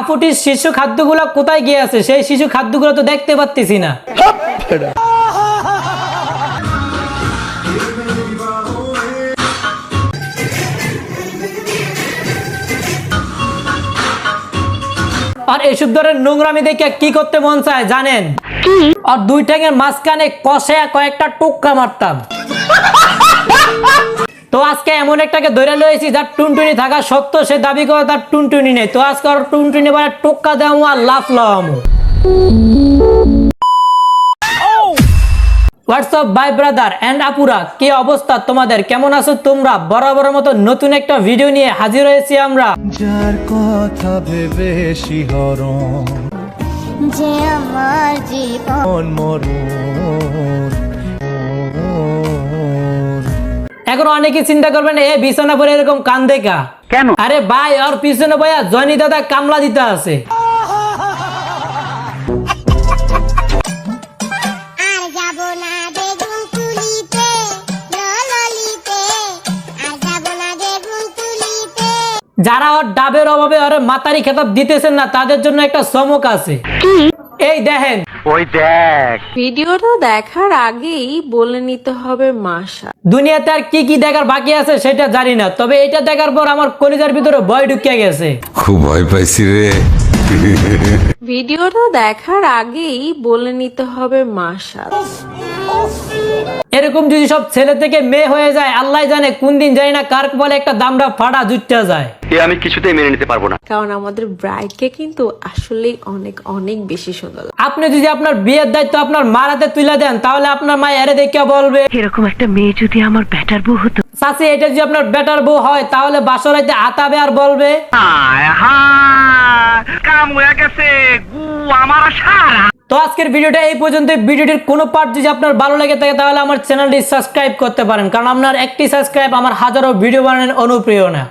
আপুটির শিশু খাদ্যগুলো কোথায় গিয়ে আছে? সেই শিশু খাদ্যগুলো তো দেখতে পাচ্ছি না। আর এসব ধরনের নোংরামি দেখে কি করতে মন চায় জানেন? আর দুই ঠ্যাঙের মাঝখানে কষে কয়েকটা টুকরা মারতাম। তো আজকে এমন একটাকে ধরে লয়েছি যার টুনটুনি থাকা সত্ত্বেও সে দাবি করে তার টুনটুনি নেই। তো আজকে আর টুনটুনি মানে টুক্কা দেওয়া আর লাফ লাম। হোয়াটসঅ্যাপ বাই ব্রাদার এন্ড আপুরা, কি অবস্থা তোমাদের? কেমন আছো তোমরা? বরাবরের মতো নতুন একটা ভিডিও নিয়ে হাজির হয়েছি আমরা। যার কথা ভেবে শিহরণ যে আমার জীবন মরণ এখন অনেকে চিন্তা করবেন এ বিছানা পরে এরকম কান্দে কা কেন? আরে ভাই আর পিছনে ভাইয়া জনি দাদা কামলা দিতে আছে। আর যাব না বেগুন তুলিতে ললিতে আর যাব না বেগুন তুলিতে। যারা ওর ডাবের অভাবে ওর মাতারি খেতাব দিতেছেন না তাদের জন্য একটা চমক আছে। এই দেখেন, ভিডিওটা দেখার আগেই বলে নিতে হবে মাশা। দুনিয়াতে আর কি কি দেখার বাকি আছে সেটা জানি না, তবে এটা দেখার পর আমার কলিজার ভিতরে ভয় ঢুকিয়ে গেছে। খুব ভয় পাইছি রে। ভিডিওটা দেখার আগেই বলে নিতে হবে মাশা। এরকম যদি সব ছেলে থেকে মেয়ে হয়ে যায়, আল্লাহ জানে কোন দিন জানি না কার বলে একটা দামড়া ফাটা জুটতে যায়। আমি কিছুতেই মেনে নিতে পারবো না। কারণ আমাদের ব্রাইডকে কিন্তু আসলেই অনেক অনেক বেশি সুন্দর লাগে। আপনি যদি আপনার বিয়ের দায়িত্ব আপনার মার হাতে তুলে দেন তাহলে আপনার মা এরে দেখে বলবে এরকম একটা মেয়ে যদি আমার ব্যাটার বউ হতো। চাচি এটা যদি আপনার বেটার বউ হয় তাহলে বাসরাইতে আতাবে আর বলবে কাম হয়ে গেছে গু আমার সারা। তো আজকের ভিডিওটা এই পর্যন্ত। ভিডিওটির কোনো পার্ট যদি আপনার ভালো লাগে থাকে তাহলে আমার চ্যানেলটি সাবস্ক্রাইব করতে পারেন, কারণ আপনার একটি সাবস্ক্রাইব আমার হাজারো ভিডিও বানানোর অনুপ্রেরণা।